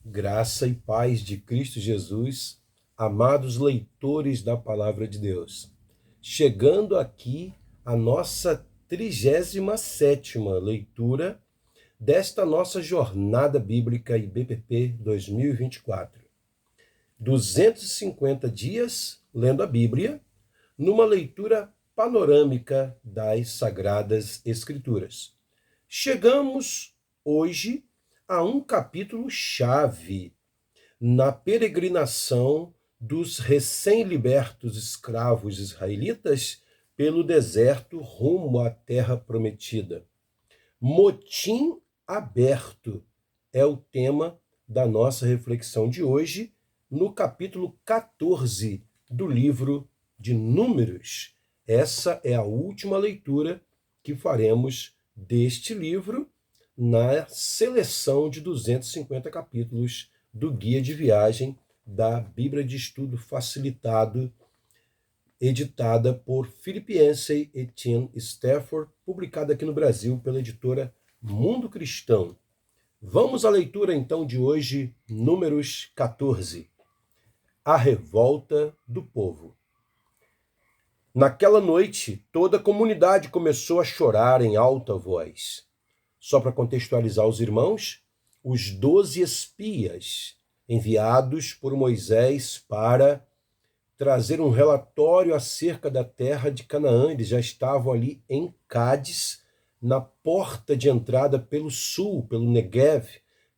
Graça e paz de Cristo Jesus, amados leitores da Palavra de Deus. Chegando aqui a nossa 37ª leitura desta nossa jornada bíblica IBPP 2024. 250 dias lendo a Bíblia, numa leitura panorâmica das Sagradas Escrituras. Chegamos hoje a um capítulo-chave na peregrinação dos recém-libertos escravos israelitas pelo deserto rumo à Terra Prometida. Motim aberto é o tema da nossa reflexão de hoje, no capítulo 14 do livro de Números. Essa é a última leitura que faremos deste livro na seleção de 250 capítulos do Guia de Viagem da Bíblia de Estudo Facilitado, editada por Philip Yancey e Tim Stafford, publicada aqui no Brasil pela editora Mundo Cristão. Vamos à leitura então de hoje, Números 14. A revolta do povo. Naquela noite, toda a comunidade começou a chorar em alta voz. Só para contextualizar os irmãos, os 12 espias enviados por Moisés para trazer um relatório acerca da terra de Canaã, eles já estavam ali em Cádiz, na porta de entrada pelo sul, pelo Negev,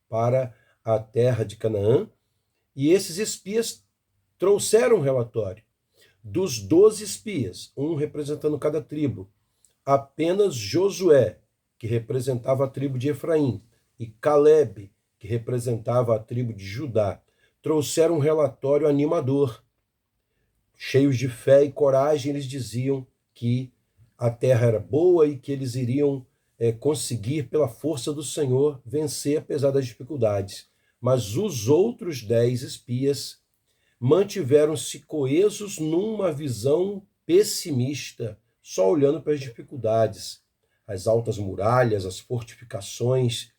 para a terra de Canaã, e esses espias trouxeram um relatório. Dos 12 espias, um representando cada tribo, apenas Josué, que representava a tribo de Efraim, e Caleb, que representava a tribo de Judá, trouxeram um relatório animador. Cheios de fé e coragem, eles diziam que a terra era boa e que eles iriam conseguir, pela força do Senhor, vencer apesar das dificuldades. Mas os outros 10 espias mantiveram-se coesos numa visão pessimista, só olhando para as dificuldades, as altas muralhas, as fortificações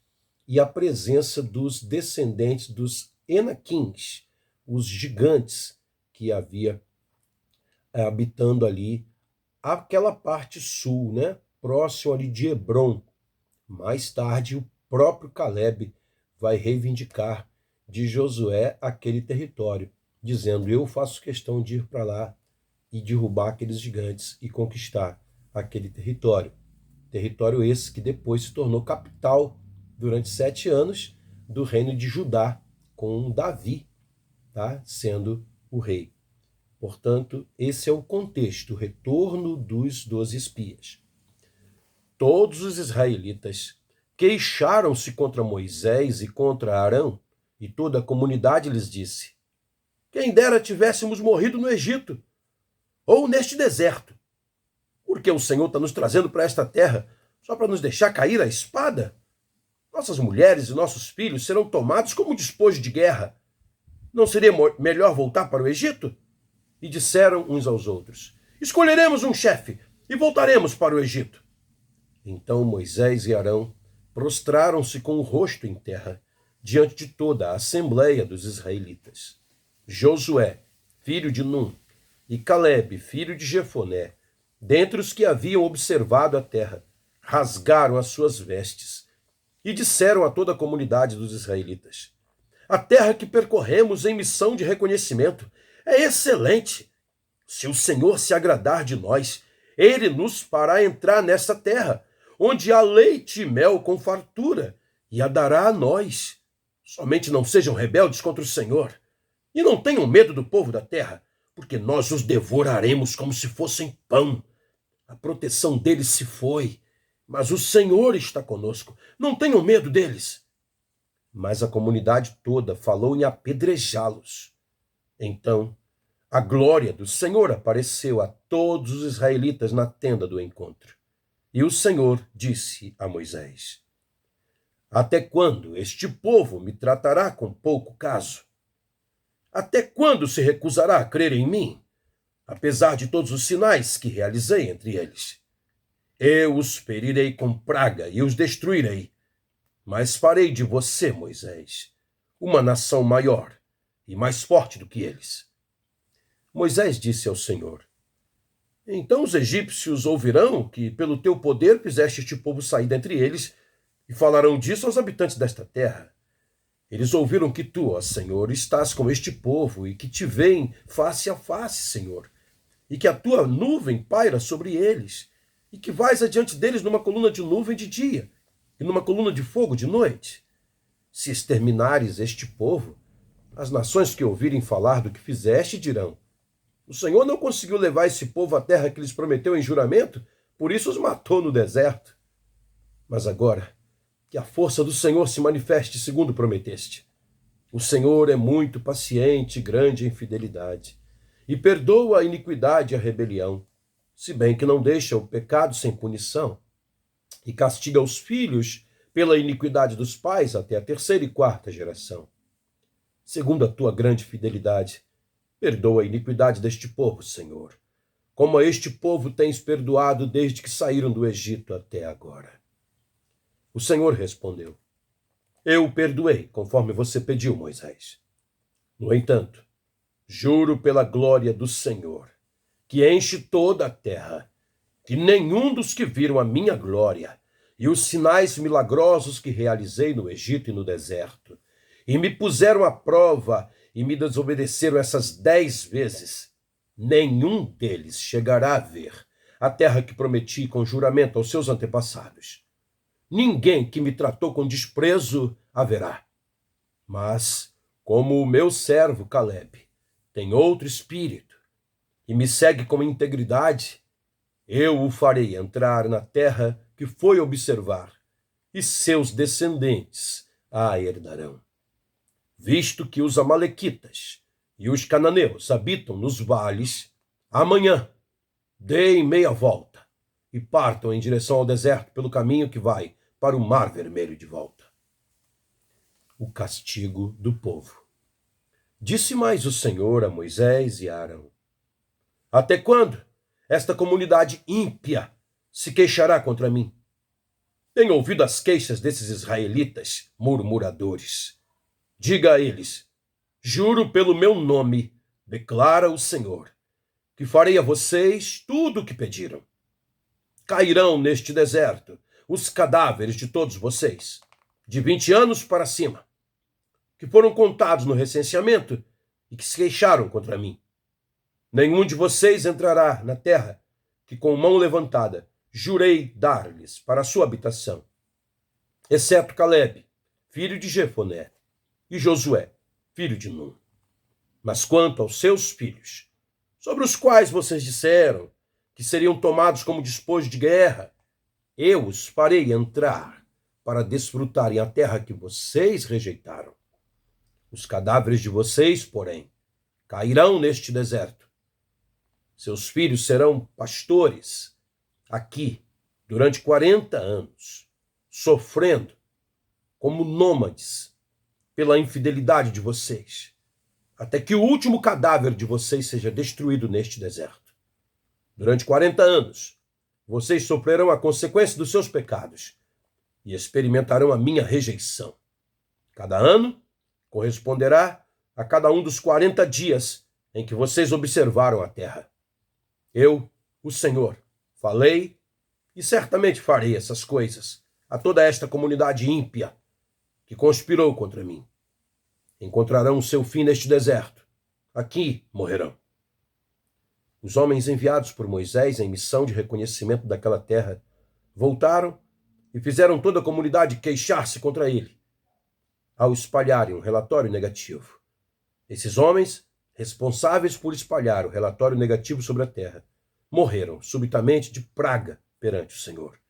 e a presença dos descendentes dos Enaquins, os gigantes que havia habitando ali aquela parte sul, né? Próximo ali de Hebrom. Mais tarde, o próprio Caleb vai reivindicar de Josué aquele território, dizendo: eu faço questão de ir para lá e derrubar aqueles gigantes e conquistar aquele território. Território esse que depois se tornou capital durante 7 anos do reino de Judá, com Davi, tá? Sendo o rei. Portanto, esse é o contexto, o retorno dos 12 espias. Todos os israelitas queixaram-se contra Moisés e contra Arão, e toda a comunidade lhes disse: quem dera tivéssemos morrido no Egito, ou neste deserto, porque o Senhor está nos trazendo para esta terra só para nos deixar cair a espada? Nossas mulheres e nossos filhos serão tomados como despojo de guerra. Não seria melhor voltar para o Egito? E disseram uns aos outros: escolheremos um chefe e voltaremos para o Egito. Então Moisés e Arão prostraram-se com o rosto em terra diante de toda a assembleia dos israelitas. Josué, filho de Num, e Caleb, filho de Jefoné, dentre os que haviam observado a terra, rasgaram as suas vestes e disseram a toda a comunidade dos israelitas: a terra que percorremos em missão de reconhecimento é excelente. Se o Senhor se agradar de nós, ele nos fará entrar nessa terra, onde há leite e mel com fartura, e a dará a nós. Somente não sejam rebeldes contra o Senhor, e não tenham medo do povo da terra, porque nós os devoraremos como se fossem pão. A proteção deles se foi, mas o Senhor está conosco. Não tenham medo deles. Mas a comunidade toda falou em apedrejá-los. Então, a glória do Senhor apareceu a todos os israelitas na tenda do encontro. E o Senhor disse a Moisés: até quando este povo me tratará com pouco caso? Até quando se recusará a crer em mim, apesar de todos os sinais que realizei entre eles? Eu os ferirei com praga e os destruirei. Mas farei de você, Moisés, uma nação maior e mais forte do que eles. Moisés disse ao Senhor: então os egípcios ouvirão que pelo teu poder fizeste este povo sair dentre eles e falarão disso aos habitantes desta terra. Eles ouviram que tu, ó Senhor, estás com este povo e que te veem face a face, Senhor, e que a tua nuvem paira sobre eles, e que vais adiante deles numa coluna de nuvem de dia e numa coluna de fogo de noite. Se exterminares este povo, as nações que ouvirem falar do que fizeste dirão: o Senhor não conseguiu levar esse povo à terra que lhes prometeu em juramento, por isso os matou no deserto. Mas agora, que a força do Senhor se manifeste segundo prometeste. O Senhor é muito paciente e grande em fidelidade, e perdoa a iniquidade e a rebelião, se bem que não deixa o pecado sem punição, e castiga os filhos pela iniquidade dos pais até a terceira e quarta geração. Segundo a tua grande fidelidade, perdoa a iniquidade deste povo, Senhor, como a este povo tens perdoado desde que saíram do Egito até agora. O Senhor respondeu: eu o perdoei, conforme você pediu, Moisés. No entanto, juro pela glória do Senhor, que enche toda a terra, que nenhum dos que viram a minha glória e os sinais milagrosos que realizei no Egito e no deserto, e me puseram à prova e me desobedeceram essas 10 vezes, nenhum deles chegará a ver a terra que prometi com juramento aos seus antepassados. Ninguém que me tratou com desprezo haverá. Mas, como o meu servo Caleb tem outro espírito e me segue com integridade, eu o farei entrar na terra que foi observar, e seus descendentes a herdarão. Visto que os amalequitas e os cananeus habitam nos vales, amanhã deem meia volta e partam em direção ao deserto pelo caminho que vai para o Mar Vermelho de volta. O castigo do povo. Disse mais o Senhor a Moisés e a Arão: até quando esta comunidade ímpia se queixará contra mim? Tenho ouvido as queixas desses israelitas murmuradores. Diga a eles: juro pelo meu nome, declara o Senhor, que farei a vocês tudo o que pediram. Cairão neste deserto os cadáveres de todos vocês, de 20 anos para cima, que foram contados no recenseamento e que se queixaram contra mim. Nenhum de vocês entrará na terra que com mão levantada jurei dar-lhes para a sua habitação, exceto Caleb, filho de Jefoné, e Josué, filho de Nun. Mas quanto aos seus filhos, sobre os quais vocês disseram que seriam tomados como despojo de guerra, eu os farei entrar para desfrutarem a terra que vocês rejeitaram. Os cadáveres de vocês, porém, cairão neste deserto. Seus filhos serão pastores aqui durante 40 anos, sofrendo como nômades pela infidelidade de vocês, até que o último cadáver de vocês seja destruído neste deserto. Durante 40 anos, vocês sofrerão a consequência dos seus pecados e experimentarão a minha rejeição. Cada ano corresponderá a cada um dos 40 dias em que vocês observaram a terra. Eu, o Senhor, falei e certamente farei essas coisas a toda esta comunidade ímpia que conspirou contra mim. Encontrarão o seu fim neste deserto. Aqui morrerão. Os homens enviados por Moisés em missão de reconhecimento daquela terra voltaram e fizeram toda a comunidade queixar-se contra ele, ao espalharem um relatório negativo. Esses homens, responsáveis por espalhar o relatório negativo sobre a terra, morreram subitamente de praga perante o Senhor.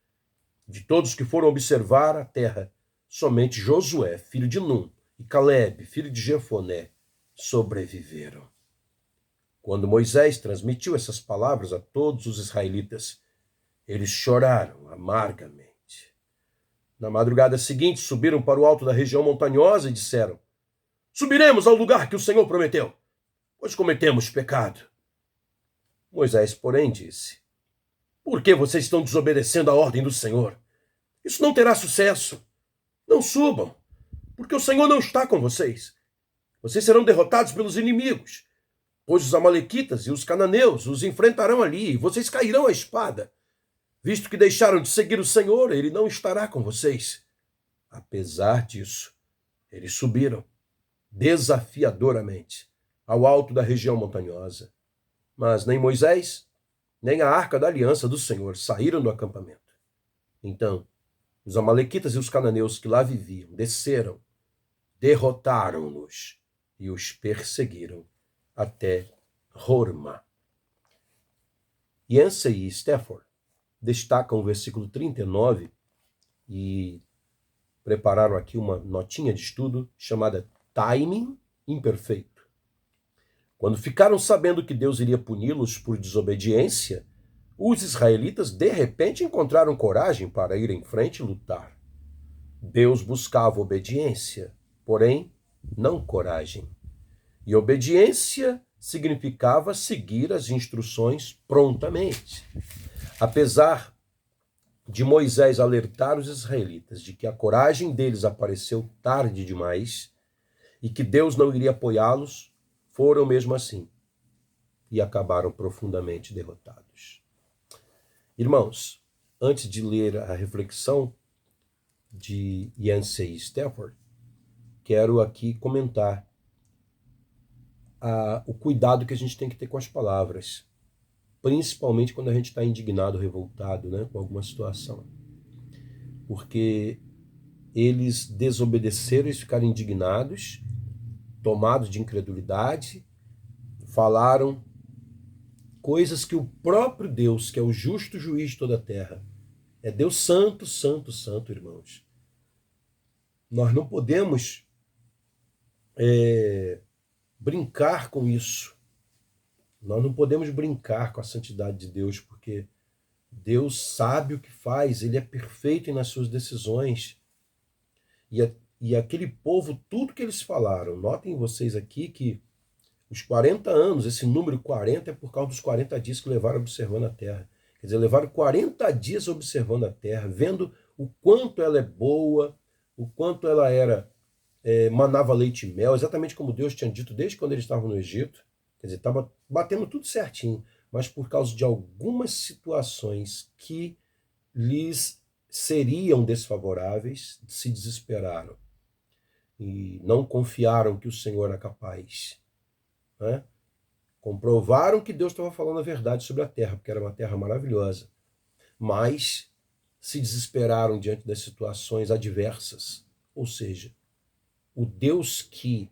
De todos que foram observar a terra, somente Josué, filho de Nun, e Caleb, filho de Jefoné, sobreviveram. Quando Moisés transmitiu essas palavras a todos os israelitas, eles choraram amargamente. Na madrugada seguinte, subiram para o alto da região montanhosa e disseram: subiremos ao lugar que o Senhor prometeu, pois cometemos pecado. Moisés, porém, disse: por que vocês estão desobedecendo a ordem do Senhor? Isso não terá sucesso. Não subam. porque o Senhor não está com vocês. Vocês serão derrotados pelos inimigos, pois os amalequitas e os cananeus os enfrentarão ali, e vocês cairão à espada. Visto que deixaram de seguir o Senhor, ele não estará com vocês. Apesar disso, eles subiram desafiadoramente ao alto da região montanhosa. Mas nem Moisés, nem a arca da aliança do Senhor saíram do acampamento. Então, os amalequitas e os cananeus que lá viviam desceram, derrotaram-nos e os perseguiram até Horma. Yancey e Stafford destacam o versículo 39 e prepararam aqui uma notinha de estudo chamada Timing Imperfeito. Quando ficaram sabendo que Deus iria puni-los por desobediência, os israelitas de repente encontraram coragem para ir em frente e lutar. Deus buscava obediência, porém não coragem. E obediência significava seguir as instruções prontamente. Apesar de Moisés alertar os israelitas de que a coragem deles apareceu tarde demais e que Deus não iria apoiá-los, foram mesmo assim e acabaram profundamente derrotados. Irmãos, antes de ler a reflexão de Yancey e Stafford, quero aqui comentar o cuidado que a gente tem que ter com as palavras, principalmente quando a gente está indignado, revoltado, né, com alguma situação. Porque eles desobedeceram, eles ficaram indignados, tomados de incredulidade, falaram coisas que o próprio Deus, que é o justo juiz de toda a terra, é Deus santo, santo, santo, irmãos. Nós não podemos brincar com isso. Nós não podemos brincar com a santidade de Deus, porque Deus sabe o que faz, ele é perfeito nas suas decisões. E aquele povo, tudo que eles falaram, notem vocês aqui que os 40 anos, esse número 40 é por causa dos 40 dias que levaram observando a terra. Quer dizer, levaram 40 dias observando a terra, vendo o quanto ela é boa, o quanto ela era manava leite e mel, exatamente como Deus tinha dito desde quando eles estavam no Egito. Quer dizer, estava batendo tudo certinho, mas por causa de algumas situações que lhes seriam desfavoráveis, se desesperaram e não confiaram que o Senhor era capaz, né? Comprovaram que Deus estava falando a verdade sobre a terra, porque era uma terra maravilhosa, mas se desesperaram diante das situações adversas. Ou seja, o Deus que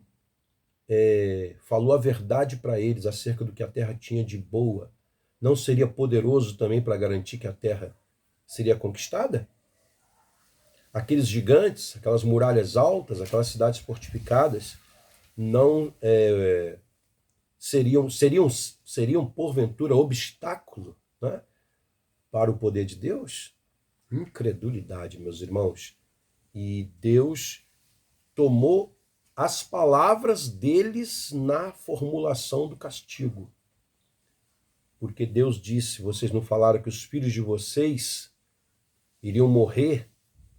falou a verdade para eles acerca do que a terra tinha de boa, não seria poderoso também para garantir que a terra seria conquistada? Aqueles gigantes, aquelas muralhas altas, aquelas cidades fortificadas, não seriam porventura obstáculo, né, para o poder de Deus? Incredulidade, meus irmãos. E Deus tomou as palavras deles na formulação do castigo. Porque Deus disse: vocês não falaram que os filhos de vocês iriam morrer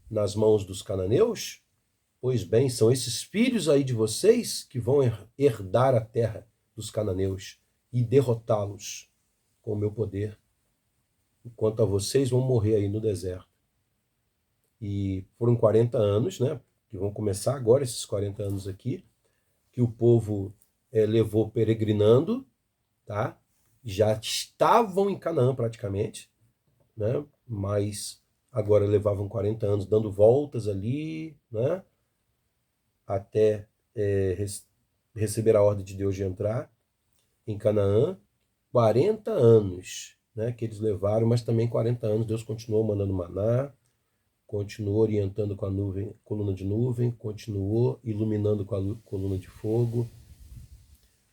nas mãos dos cananeus? Pois bem, são esses filhos aí de vocês que vão herdar a terra dos cananeus e derrotá-los com o meu poder. Enquanto a vocês vão morrer aí no deserto. E foram 40 anos, né? Que vão começar agora, esses 40 anos aqui, que o povo levou peregrinando, tá? Já estavam em Canaã praticamente, né? Mas agora levavam 40 anos dando voltas ali, né? Até receber a ordem de Deus de entrar em Canaã. 40 anos, né, que eles levaram, mas também 40 anos Deus continuou mandando maná, continuou orientando com a nuvem, coluna de nuvem, continuou iluminando com a coluna de fogo,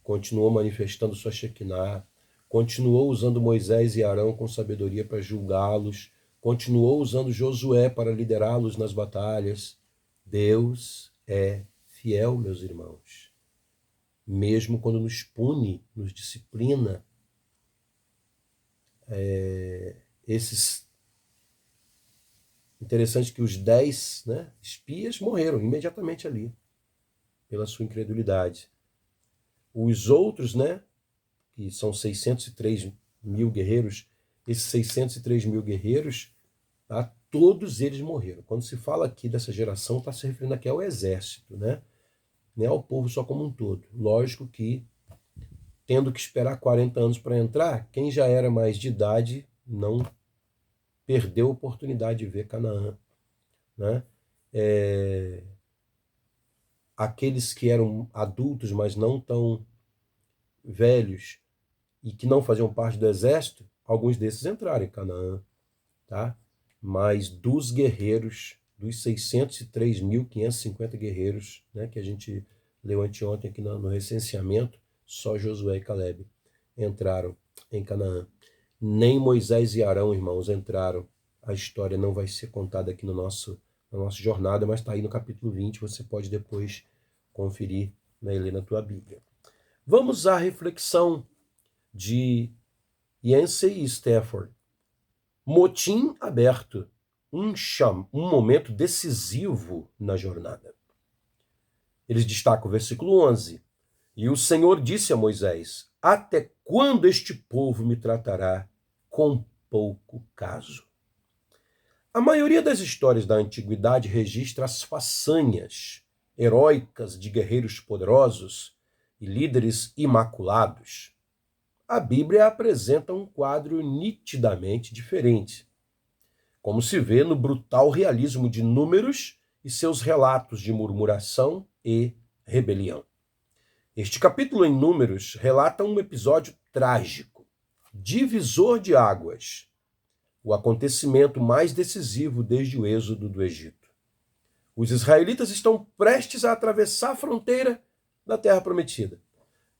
continuou manifestando sua Shekinah, continuou usando Moisés e Arão com sabedoria para julgá-los, continuou usando Josué para liderá-los nas batalhas. Deus é fiel, meus irmãos. Mesmo quando nos pune, nos disciplina, esses Interessante que os 10, né, espias morreram imediatamente ali, pela sua incredulidade. Os outros, né, que são 603 mil guerreiros, esses 603 mil guerreiros, tá, todos eles morreram. Quando se fala aqui dessa geração, está se referindo aqui ao exército, né? Não é ao povo só como um todo. Lógico que, tendo que esperar 40 anos para entrar, quem já era mais de idade não perdeu a oportunidade de ver Canaã, né? Aqueles que eram adultos, mas não tão velhos e que não faziam parte do exército, alguns desses entraram em Canaã, tá? Mas dos guerreiros, dos 603.550 guerreiros, né, que a gente leu anteontem aqui no recenseamento, só Josué e Calebe entraram em Canaã. Nem Moisés e Arão, irmãos, entraram. A história não vai ser contada aqui na nossa jornada, mas está aí no capítulo 20, você pode depois conferir, né, e ler na tua Bíblia. Vamos à reflexão de Yancey e Stafford. Motim aberto, um momento decisivo na jornada. Eles destacam o versículo 11. E o Senhor disse a Moisés: até quando este povo me tratará com pouco caso? A maioria das histórias da antiguidade registra as façanhas heróicas de guerreiros poderosos e líderes imaculados. A Bíblia apresenta um quadro nitidamente diferente, como se vê no brutal realismo de Números e seus relatos de murmuração e rebelião. Este capítulo em Números relata um episódio trágico, divisor de águas, o acontecimento mais decisivo desde o êxodo do Egito. Os israelitas estão prestes a atravessar a fronteira da Terra Prometida.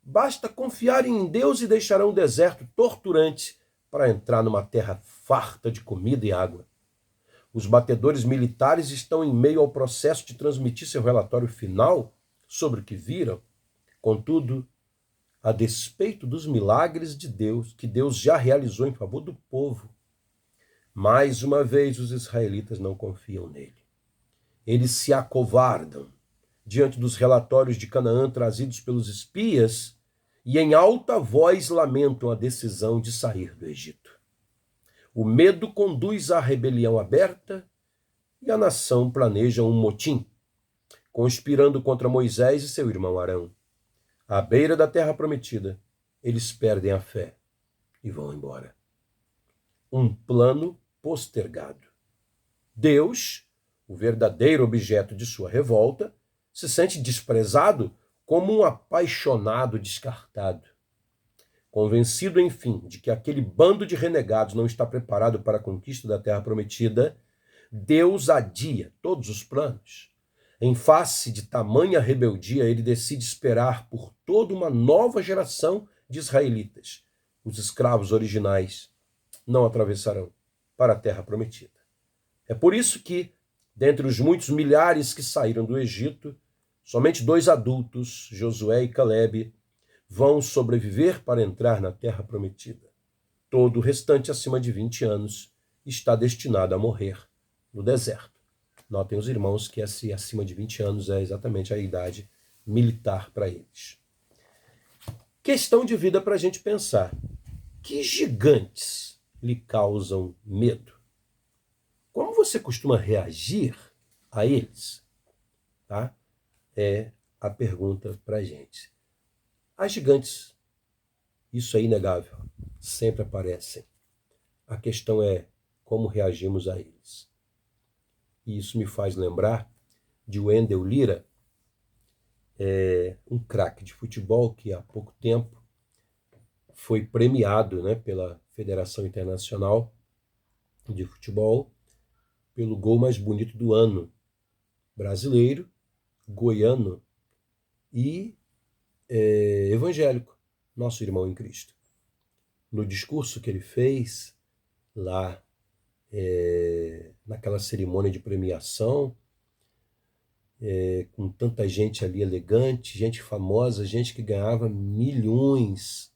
Basta confiarem em Deus e deixarão o deserto torturante para entrar numa terra farta de comida e água. Os batedores militares estão em meio ao processo de transmitir seu relatório final sobre o que viram. Contudo, a despeito dos milagres de Deus, que Deus já realizou em favor do povo, mais uma vez os israelitas não confiam nele. Eles se acovardam diante dos relatórios de Canaã trazidos pelos espias e em alta voz lamentam a decisão de sair do Egito. O medo conduz à rebelião aberta e a nação planeja um motim, conspirando contra Moisés e seu irmão Arão. À beira da terra prometida, eles perdem a fé e vão embora. Um plano postergado. Deus, o verdadeiro objeto de sua revolta, se sente desprezado como um apaixonado descartado. Convencido, enfim, de que aquele bando de renegados não está preparado para a conquista da terra prometida, Deus adia todos os planos. Em face de tamanha rebeldia, ele decide esperar por toda uma nova geração de israelitas. Os escravos originais não atravessarão para a terra prometida. É por isso que, dentre os muitos milhares que saíram do Egito, somente 2 adultos, Josué e Calebe, vão sobreviver para entrar na terra prometida. Todo o restante, acima de 20 anos, está destinado a morrer no deserto. Notem os irmãos que esse acima de 20 anos é exatamente a idade militar para eles. Questão de vida para a gente pensar. Que gigantes lhe causam medo? Como você costuma reagir a eles? Tá? É a pergunta para a gente. As gigantes, isso é inegável, sempre aparecem. A questão é como reagimos a eles. E isso me faz lembrar de Wendel Lira, um craque de futebol que há pouco tempo foi premiado, né, pela Federação Internacional de Futebol pelo gol mais bonito do ano. Brasileiro, goiano e evangélico, nosso irmão em Cristo. No discurso que ele fez lá, naquela cerimônia de premiação, com tanta gente ali elegante, gente famosa, gente que ganhava milhões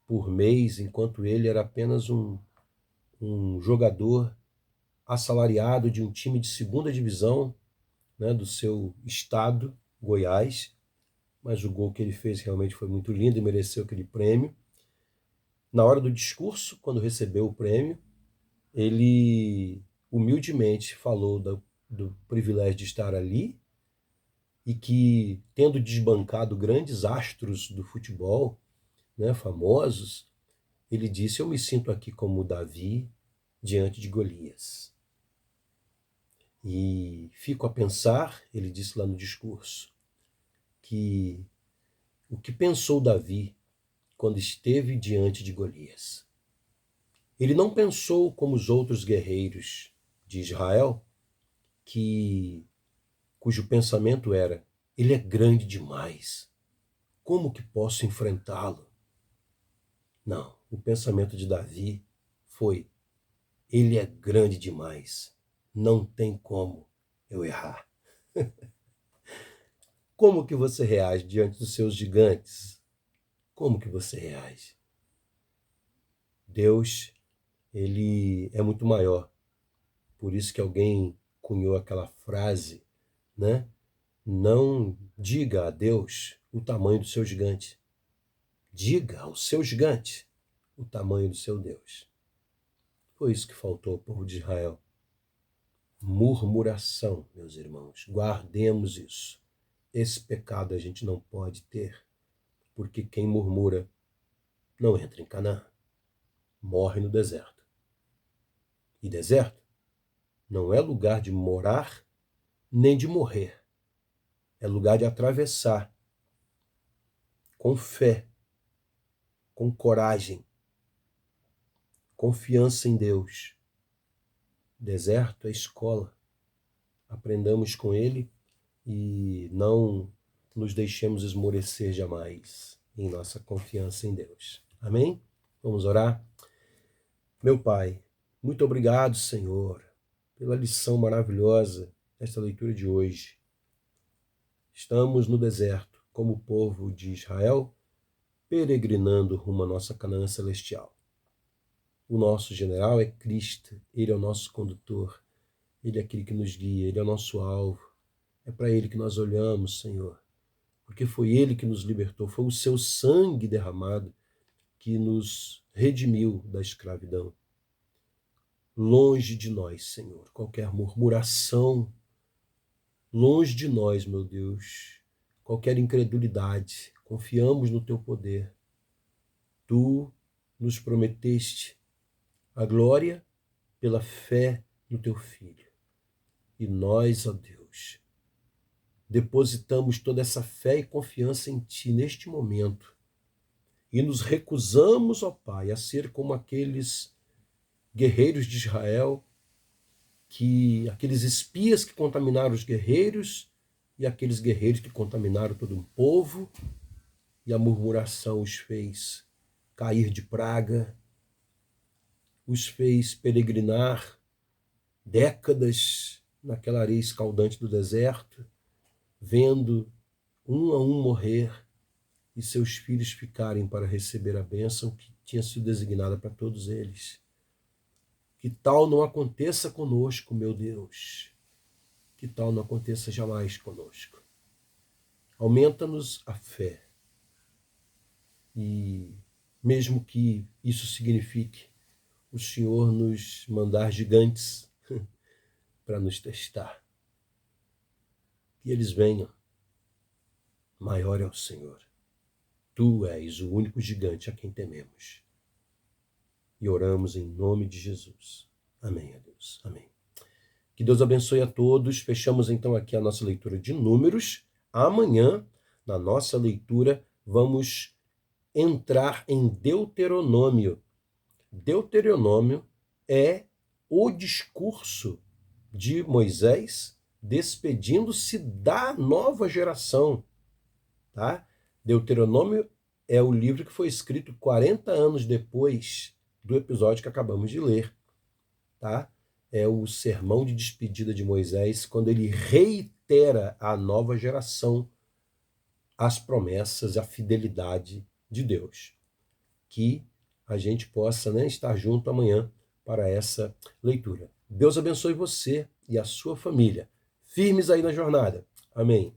por mês, enquanto ele era apenas um jogador assalariado de um time de segunda divisão, né, do seu estado, Goiás, mas o gol que ele fez realmente foi muito lindo e mereceu aquele prêmio. Na hora do discurso, quando recebeu o prêmio, ele humildemente falou do privilégio de estar ali e que, tendo desbancado grandes astros do futebol, né, famosos, ele disse: eu me sinto aqui como Davi diante de Golias. E fico a pensar, ele disse lá no discurso, que o que pensou Davi quando esteve diante de Golias? Ele não pensou como os outros guerreiros de Israel, cujo pensamento era: ele é grande demais, como que posso enfrentá-lo? Não, o pensamento de Davi foi: ele é grande demais, não tem como eu errar. Como que você reage diante dos seus gigantes? Como que você reage? Deus, ele é muito maior. Por isso que alguém cunhou aquela frase, né? Não diga a Deus o tamanho do seu gigante. Diga ao seu gigante o tamanho do seu Deus. Foi isso que faltou ao povo de Israel. Murmuração, meus irmãos. Guardemos isso. Esse pecado a gente não pode ter, porque quem murmura não entra em Canaã, morre no deserto. E deserto não é lugar de morar nem de morrer. É lugar de atravessar com fé, com coragem, confiança em Deus. Deserto é escola. Aprendamos com ele e não nos deixemos esmorecer jamais em nossa confiança em Deus. Amém? Vamos orar? Meu Pai, muito obrigado, Senhor, pela lição maravilhosa desta leitura de hoje. Estamos no deserto, como o povo de Israel, peregrinando rumo à nossa Canaã celestial. O nosso general é Cristo, ele é o nosso condutor, ele é aquele que nos guia, ele é o nosso alvo. É para ele que nós olhamos, Senhor, porque foi ele que nos libertou, foi o seu sangue derramado que nos redimiu da escravidão. Longe de nós, Senhor, qualquer murmuração, longe de nós, meu Deus, qualquer incredulidade. Confiamos no teu poder. Tu nos prometeste a glória pela fé no teu Filho. E nós, ó Deus, depositamos toda essa fé e confiança em Ti neste momento e nos recusamos, ó Pai, a ser como aqueles guerreiros de Israel, aqueles espias que contaminaram os guerreiros e aqueles guerreiros que contaminaram todo um povo, e a murmuração os fez cair de praga, os fez peregrinar décadas naquela areia escaldante do deserto, vendo um a um morrer e seus filhos ficarem para receber a bênção que tinha sido designada para todos eles. Que tal não aconteça conosco, meu Deus. Que tal não aconteça jamais conosco. Aumenta-nos a fé. E mesmo que isso signifique o Senhor nos mandar gigantes para nos testar, que eles venham. Maior é o Senhor. Tu és o único gigante a quem tememos. E oramos em nome de Jesus. Amém, a Deus. Amém. Que Deus abençoe a todos. Fechamos então aqui a nossa leitura de Números. Amanhã, na nossa leitura, vamos entrar em Deuteronômio. Deuteronômio é o discurso de Moisés despedindo-se da nova geração, tá? Deuteronômio é o livro que foi escrito 40 anos depois do episódio que acabamos de ler, tá? É o sermão de despedida de Moisés, quando ele reitera à nova geração as promessas, a fidelidade de Deus. Que a gente possa, né, estar junto amanhã para essa leitura. Deus abençoe você e a sua família. Firmes aí na jornada. Amém.